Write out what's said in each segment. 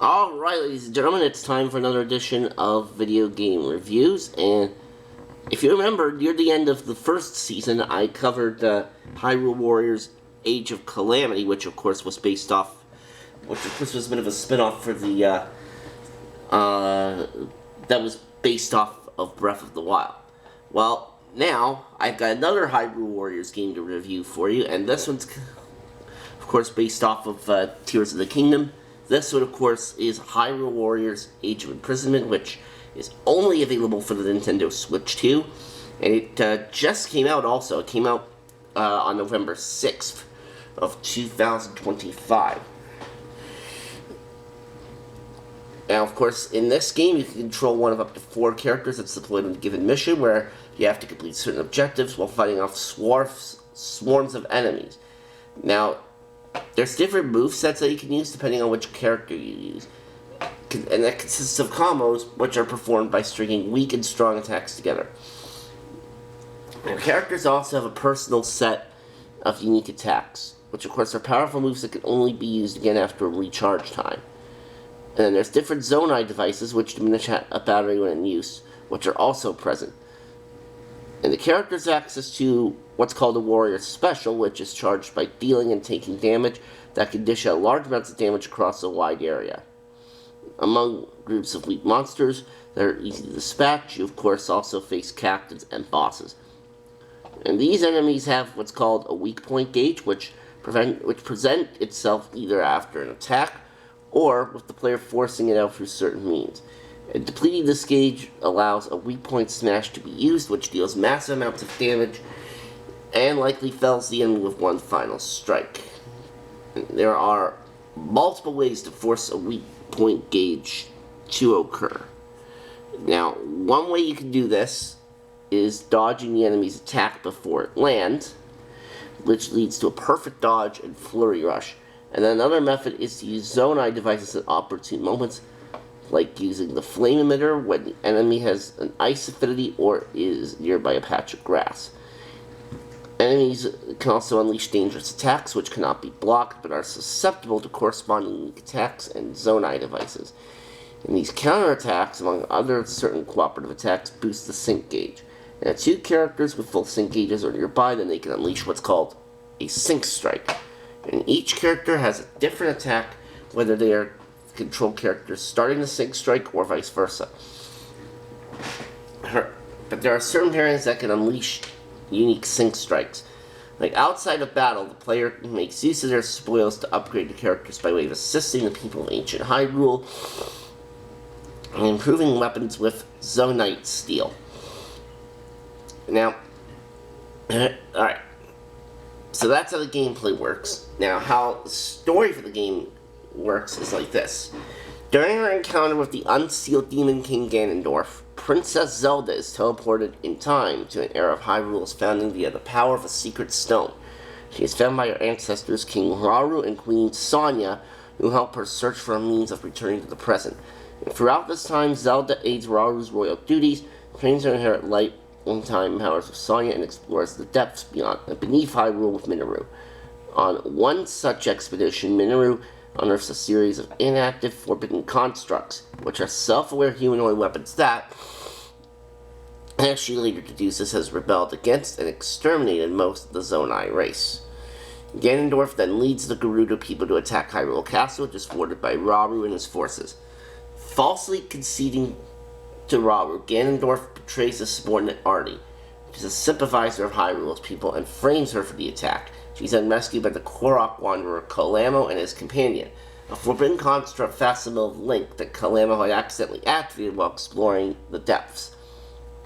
Alright, ladies and gentlemen, it's time for another edition of Video Game Reviews, and if you remember, near the end of the first season, I covered Hyrule Warriors Age of Calamity, which of course was based off, which of course was a bit of a spin-off for the, that was based off of Breath of the Wild. Well, now, I've got another Hyrule Warriors game to review for you, and this one's, of course, based off of Tears of the Kingdom. This one, of course, is Hyrule Warriors Age of Imprisonment, which is only available for the Nintendo Switch 2. And it just came out also. It came out on November 6th of 2025. Now, of course, in this game, you can control one of up to 4 characters that's deployed on a given mission, where you have to complete certain objectives while fighting off swarms of enemies. Now, there's different movesets that you can use depending on which character you use. And that consists of combos, which are performed by stringing weak and strong attacks together. And characters also have a personal set of unique attacks, which of course are powerful moves that can only be used again after a recharge time. And then there's different Zonai devices, which diminish a battery when in use, which are also present. And the character's access to what's called a Warrior Special, which is charged by dealing and taking damage that can dish out large amounts of damage across a wide area. Among groups of weak monsters that are easy to dispatch, you of course also face captains and bosses. And these enemies have what's called a weak point gauge, which present itself either after an attack or with the player forcing it out through certain means. And depleting this gauge allows a weak point smash to be used, which deals massive amounts of damage and likely fells the enemy with one final strike. There are multiple ways to force a weak point gauge to occur. Now, one way you can do this is dodging the enemy's attack before it lands, which leads to a perfect dodge and flurry rush. And then another method is to use Zonai devices at opportune moments, like using the flame emitter when the enemy has an ice affinity or is nearby a patch of grass. Enemies can also unleash dangerous attacks which cannot be blocked but are susceptible to corresponding unique attacks and Zonai devices. And these counterattacks, among other certain cooperative attacks, boost the sync gauge. And if 2 characters with full sync gauges are nearby, then they can unleash what's called a sync strike. And each character has a different attack, whether they are control characters starting the sync strike or vice versa. But there are certain areas that can unleash unique sync strikes. Like outside of battle, the player makes use of their spoils to upgrade the characters by way of assisting the people of ancient Hyrule and improving weapons with Zonite steel. Now, alright. So that's how the gameplay works. Now, how the story for the game works is like this. During her encounter with the unsealed Demon King Ganondorf, Princess Zelda is teleported in time to an era of Hyrule's founding via the power of a secret stone. She is found by her ancestors King Rauru and Queen Sonia, who help her search for a means of returning to the present. And throughout this time, Zelda aids Rauru's royal duties, trains her to inherit light and time powers of Sonia, and explores the depths beneath Hyrule with Minoru. On one such expedition, Minoru unearths a series of inactive forbidden constructs, which are self-aware humanoid weapons that, as she later deduces, has rebelled against and exterminated most of the Zonai race. Ganondorf then leads the Gerudo people to attack Hyrule Castle, which is thwarted by Rauru and his forces. Falsely conceding to Rauru, Ganondorf betrays his subordinate Artie, which is a sympathizer of Hyrule's people, and frames her for the attack. She's then rescued by the Korok wanderer Kalamo and his companion, a forbidden construct facsimile of Link that Kalamo had accidentally activated while exploring the depths.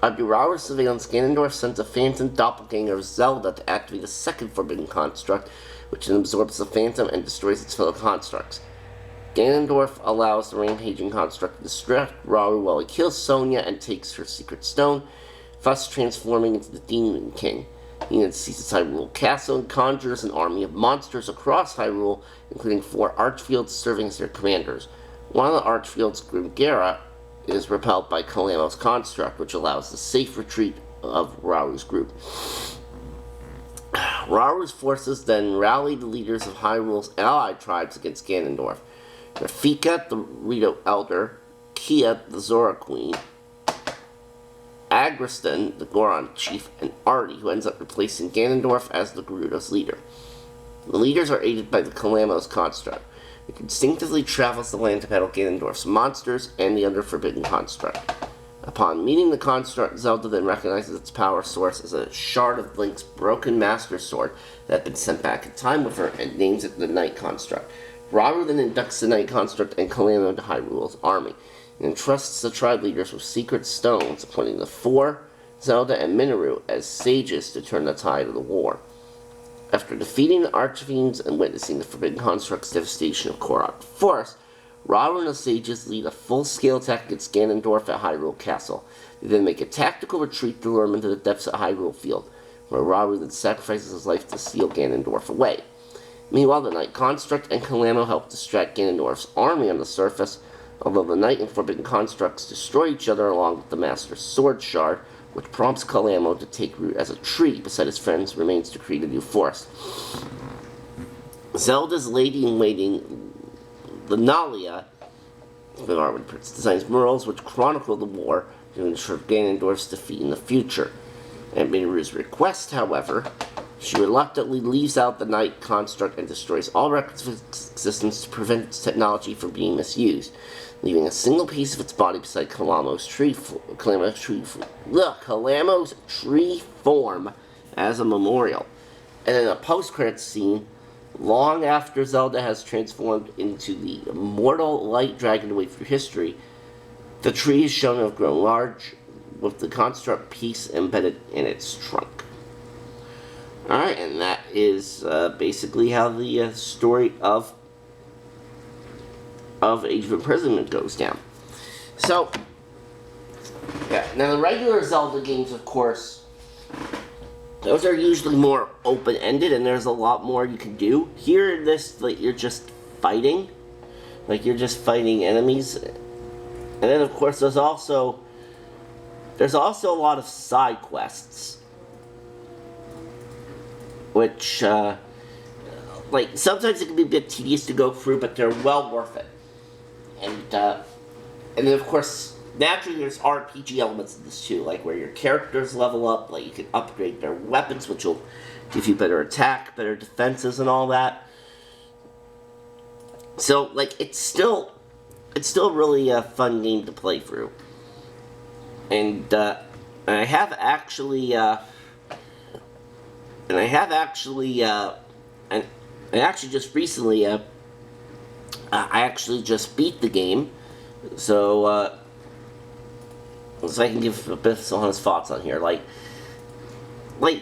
Under Rauru's surveillance, Ganondorf sends a phantom doppelganger of Zelda to activate a second forbidden construct, which then absorbs the phantom and destroys its fellow constructs. Ganondorf allows the rampaging construct to distract Rauru while he kills Sonia and takes her secret stone, thus transforming into the Demon King. He then seizes Hyrule Castle and conjures an army of monsters across Hyrule, including 4 Archfields serving as their commanders. One of the Archfields, Grimgera, is repelled by Kalamo's construct, which allows the safe retreat of Rauru's group. Rauru's forces then rally the leaders of Hyrule's allied tribes against Ganondorf. Rafika, the Rito Elder, Kia, the Zora Queen, Agriston, the Goron Chief, and Artie, who ends up replacing Ganondorf as the Gerudo's leader. The leaders are aided by the Kalamos construct, which instinctively travels the land to battle Ganondorf's monsters and the Under-Forbidden construct. Upon meeting the construct, Zelda then recognizes its power source as a shard of Link's broken Master Sword that had been sent back in time with her and names it the Night Construct. Rauru then inducts the Night Construct and Kalamo to Hyrule's army, and entrusts the tribe leaders with secret stones, appointing the four, Zelda, and Minoru as sages to turn the tide of the war. After defeating the Archfiends and witnessing the Forbidden Construct's devastation of Korok Forest, Rauru and the sages lead a full-scale attack against Ganondorf at Hyrule Castle. They then make a tactical retreat to lure him into the depths of Hyrule Field, where Rauru then sacrifices his life to steal Ganondorf away. Meanwhile, the Night Construct and Kalamo help distract Ganondorf's army on the surface, although the Night and Forbidden Constructs destroy each other along with the Master Sword Shard, which prompts Kalamo to take root as a tree beside his friend's remains to create a new forest. Zelda's lady-in-waiting, Lunalia, the Armored Prince, designs murals which chronicle the war to ensure Ganondorf's defeat in the future. At Minoru's request, however, she reluctantly leaves out the Night Construct and destroys all records of its existence to prevent its technology from being misused, leaving a single piece of its body beside Kalamo's tree form as a memorial. And in a post-credits scene, long after Zelda has transformed into the immortal light dragon way through history, the tree is shown to have grown large, with the construct piece embedded in its trunk. Alright, and that is basically how the story of Age of Imprisonment goes down. So, yeah, now the regular Zelda games, of course, those are usually more open-ended, and there's a lot more you can do. Here in this, like, you're just fighting. Like, you're just fighting enemies. And then, of course, there's also a lot of side quests. Which, like, sometimes it can be a bit tedious to go through, but they're well worth it. And then, of course, naturally there's RPG elements in this too, like where your characters level up, like you can upgrade their weapons, which will give you better attack, better defenses, and all that. So, like, it's still really a fun game to play through. And I have actually, just recently, I actually just beat the game, so I can give a bit of honest thoughts on here. Like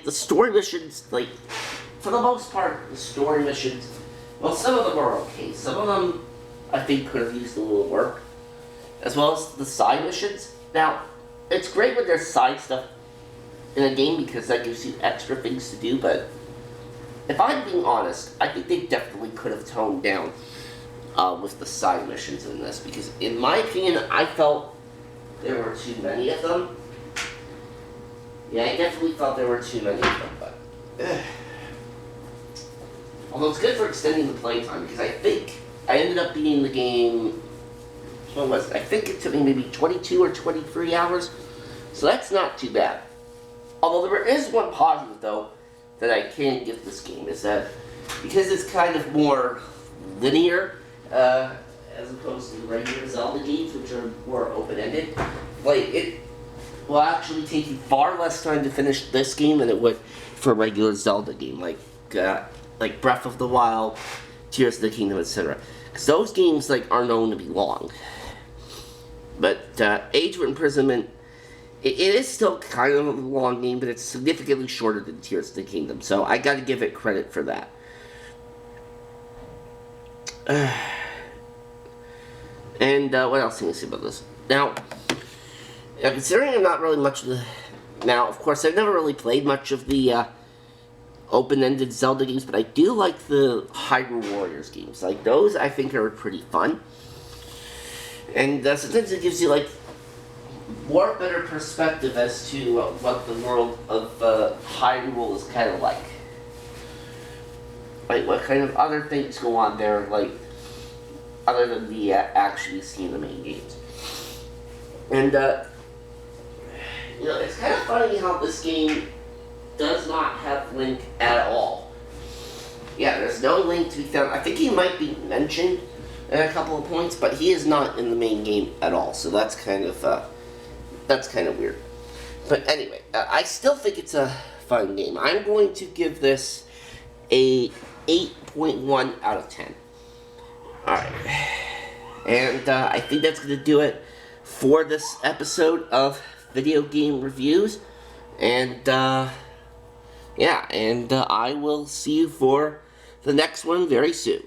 the story missions, like, for the most part, the story missions, well, some of them are okay. Some of them, I think, could have used a little work, as well as the side missions. Now, it's great when there's side stuff in a game because that gives you extra things to do, but if I'm being honest, I think they definitely could have toned down with the side missions in this, because in my opinion, I felt there were too many of them. Yeah, I definitely felt there were too many of them, but although it's good for extending the playtime, because I think I ended up beating the game, what was it? I think it took me maybe 22 or 23 hours, so that's not too bad. Although there is one positive, though, that I can give this game, is that because it's kind of more linear, as opposed to the regular Zelda games, which are more open-ended, like, it will actually take you far less time to finish this game than it would for a regular Zelda game, like Breath of the Wild, Tears of the Kingdom, etc. Because those games, like, are known to be long. But Age of Imprisonment, it is still kind of a long game, but it's significantly shorter than Tears of the Kingdom, so I gotta give it credit for that. And what else can you say about this? Now, considering I'm not really much of the... Now, of course, I've never really played much of the open-ended Zelda games, but I do like the Hyrule Warriors games. Like, those, I think, are pretty fun. And sometimes it gives you, like, more better perspective as to what the world of Hyrule is kind of like. Like, what kind of other things go on there, like other than the action you see in the main games. And it's kind of funny how this game does not have Link at all. Yeah, there's no Link to be found. I think he might be mentioned in a couple of points, but he is not in the main game at all. So that's kind of weird. But anyway, I still think it's a fun game. I'm going to give this a 8.1 out of 10. Alright. And I think that's going to do it for this episode of Video Game Reviews. And, I will see you for the next one very soon.